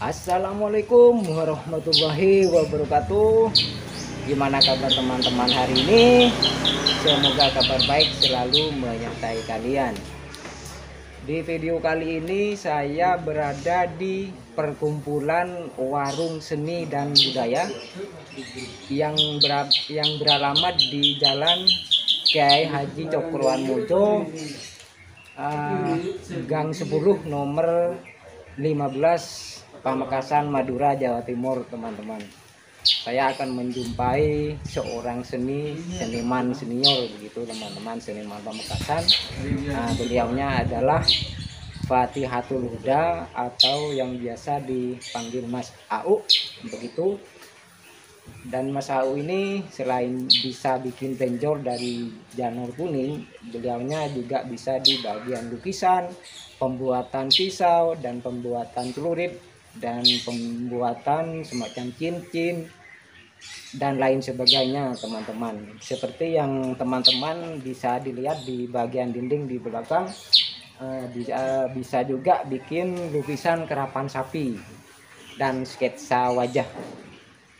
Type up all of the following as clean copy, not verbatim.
Assalamualaikum warahmatullahi wabarakatuh. Gimana kabar teman-teman hari ini? Semoga kabar baik selalu menyertai kalian. Di video kali ini saya berada di perkumpulan warung seni dan budaya yang beralamat di Jalan Kiai Haji Cokroaminojo, Gang 10 nomor 15, Pamekasan, Madura, Jawa Timur, teman-teman. Saya akan menjumpai seorang seniman senior begitu, teman-teman, seniman Pamekasan. Beliaunya adalah Fatihatul Huda atau yang biasa dipanggil Mas AU begitu. Dan Mas AU ini selain bisa bikin benjol dari janur kuning, beliaunya juga bisa di bagian lukisan, pembuatan pisau, dan pembuatan celurit, dan pembuatan semacam cincin dan lain sebagainya, teman-teman. Seperti yang teman-teman bisa dilihat di bagian dinding di belakang, bisa juga bikin lukisan kerapan sapi dan sketsa wajah.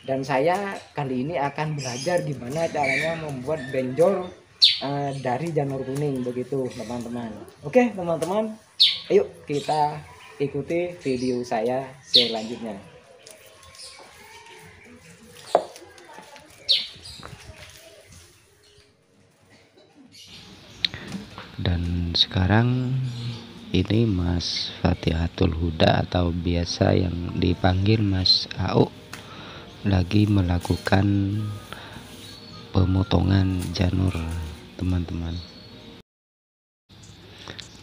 Dan saya kali ini akan belajar gimana caranya membuat benjol dari janur kuning begitu, teman-teman. Oke, teman-teman, ayo kita ikuti video saya selanjutnya. Dan sekarang ini Mas Fatihatul Huda atau biasa yang dipanggil Mas AU lagi melakukan pemotongan janur, teman-teman.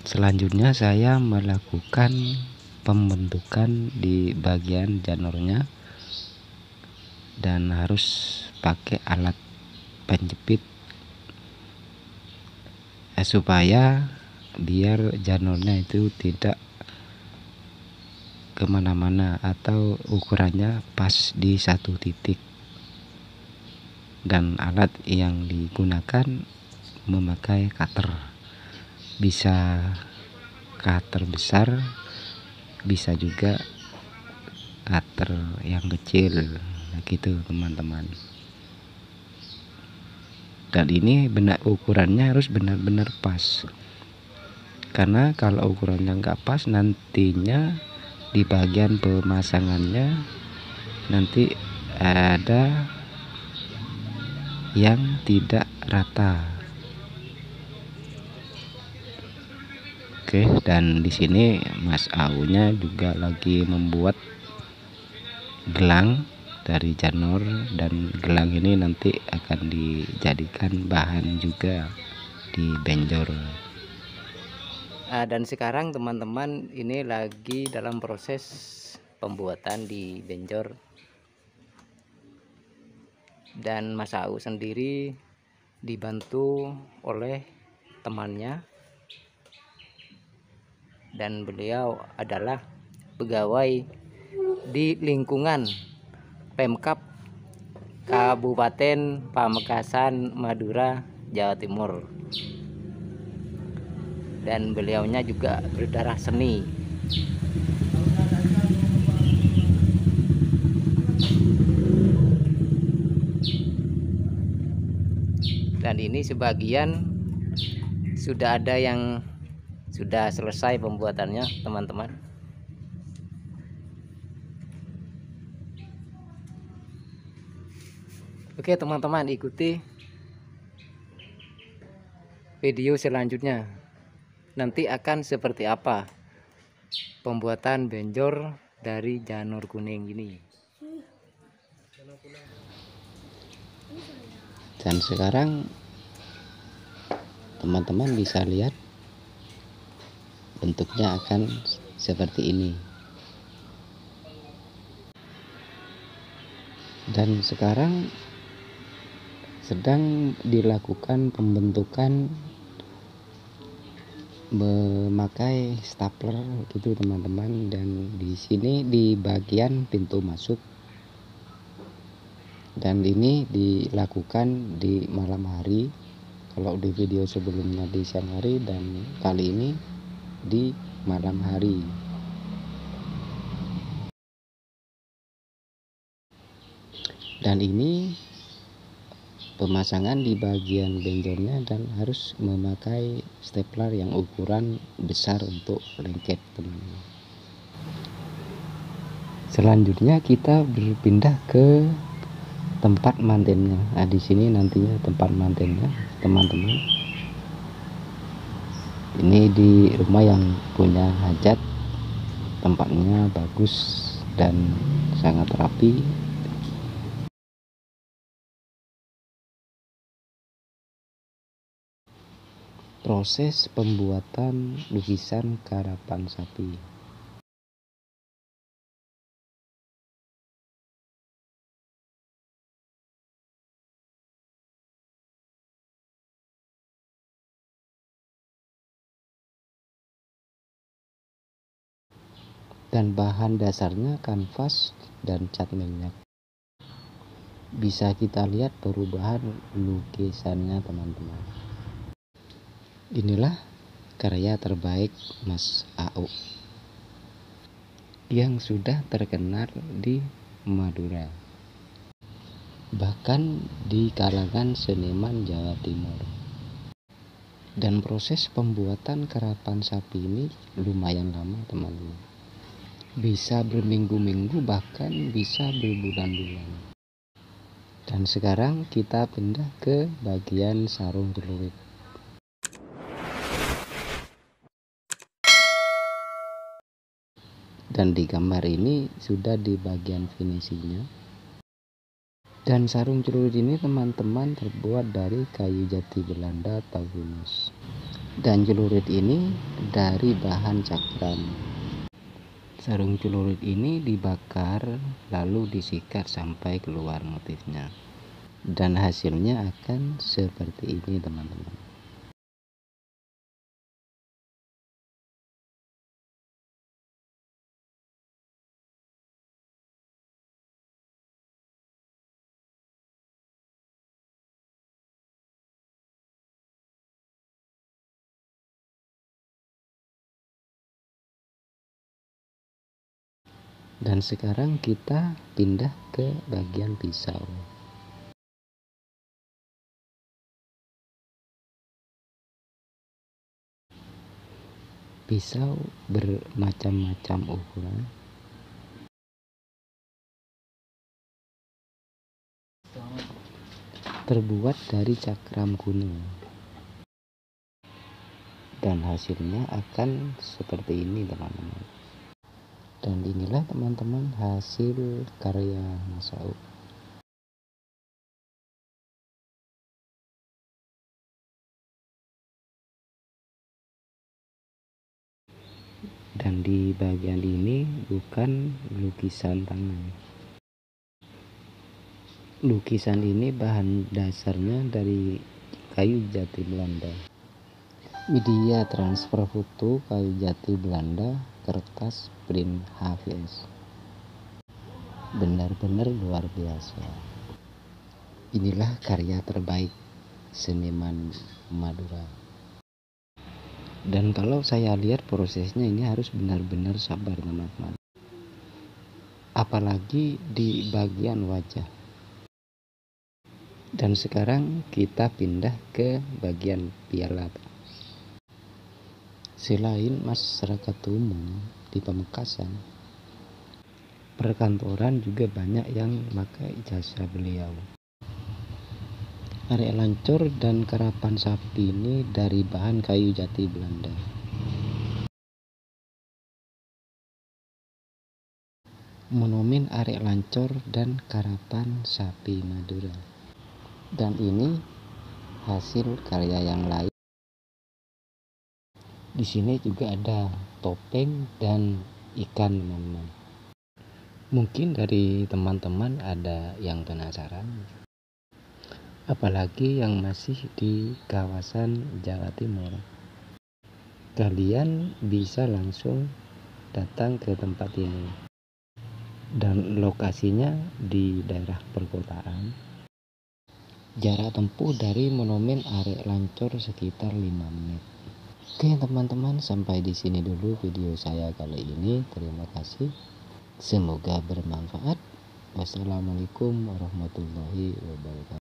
Selanjutnya saya melakukan pembentukan di bagian janurnya dan harus pakai alat penjepit supaya biar janurnya itu tidak kemana-mana atau ukurannya pas di satu titik. Dan alat yang digunakan memakai cutter, bisa cutter besar, bisa juga cutter yang kecil gitu, teman-teman. Dan ini ukurannya harus benar-benar pas, karena kalau ukurannya nggak pas nantinya di bagian pemasangannya nanti ada yang tidak rata. Oke, dan di sini Mas AU-nya juga lagi membuat gelang dari janur, dan gelang ini nanti akan dijadikan bahan juga di benjol. Dan sekarang teman-teman ini lagi dalam proses pembuatan di benjol, dan Mas AU sendiri dibantu oleh temannya, dan beliau adalah pegawai di lingkungan Pemkab Kabupaten Pamekasan, Madura, Jawa Timur. Dan beliaunya juga berdarah seni. Dan ini sebagian sudah ada yang sudah selesai pembuatannya, teman-teman. Oke, teman-teman, ikuti video selanjutnya. Nanti akan seperti apa pembuatan benjol dari janur kuning ini. Dan sekarang teman-teman bisa lihat bentuknya akan seperti ini. Dan sekarang sedang dilakukan pembentukan memakai stapler gitu, teman-teman. Dan di sini di bagian pintu masuk, dan ini dilakukan di malam hari. Kalau di video sebelumnya di siang hari, dan kali ini di malam hari. Dan ini pemasangan di bagian benjolnya dan harus memakai stapler yang ukuran besar untuk lengket, teman-teman. Selanjutnya kita berpindah ke tempat mantennya. Nah, di sini nantinya tempat mantennya, teman-teman. Ini di rumah yang punya hajat, tempatnya bagus dan sangat rapi. Proses pembuatan lukisan karapan sapi. Dan bahan dasarnya kanvas dan cat minyak. Bisa kita lihat perubahan lukisannya, teman-teman. Inilah karya terbaik Mas AU yang sudah terkenal di Madura, bahkan di kalangan seniman Jawa Timur. Dan proses pembuatan karapan sapi ini lumayan lama, teman-teman. Bisa berminggu-minggu, bahkan bisa berbulan-bulan. Dan sekarang kita pindah ke bagian sarung celurit. Dan di gambar ini sudah di bagian finishingnya. Dan sarung celurit ini, teman-teman, terbuat dari kayu jati Belanda atau humus. Dan celurit ini dari bahan cakram. Sarung celurit ini dibakar lalu disikat sampai keluar motifnya. Dan hasilnya akan seperti ini, teman-teman. Dan sekarang kita pindah ke bagian pisau. Pisau bermacam-macam ukuran. Terbuat dari cakram kuning. Dan hasilnya akan seperti ini, teman-teman. Dan inilah, teman-teman, hasil karya Mas AU. Dan di bagian ini bukan lukisan tangan. Lukisan ini bahan dasarnya dari kayu jati Belanda. Media transfer foto kayu jati Belanda, kertas print HVS. Benar-benar luar biasa. Inilah karya terbaik seniman Madura. Dan kalau saya lihat prosesnya ini harus benar-benar sabar, teman-teman. Apalagi di bagian wajah. Dan sekarang kita pindah ke bagian piala. Selain masyarakat umum di Pamekasan, perkantoran juga banyak yang memakai jasa beliau. Arek lancor dan karapan sapi ini dari bahan kayu jati Belanda. Monumen arek lancor dan karapan sapi Madura. Dan ini hasil karya yang lain. Di sini juga ada topeng dan ikan, teman-teman. Mungkin dari teman-teman ada yang penasaran, apalagi yang masih di kawasan Jawa Timur. Kalian bisa langsung datang ke tempat ini. Dan lokasinya di daerah perkotaan. Jarak tempuh dari monumen arek lancor sekitar 5 menit. Oke, teman-teman, sampai di sini dulu video saya kali ini. Terima kasih. Semoga bermanfaat. Wassalamualaikum warahmatullahi wabarakatuh.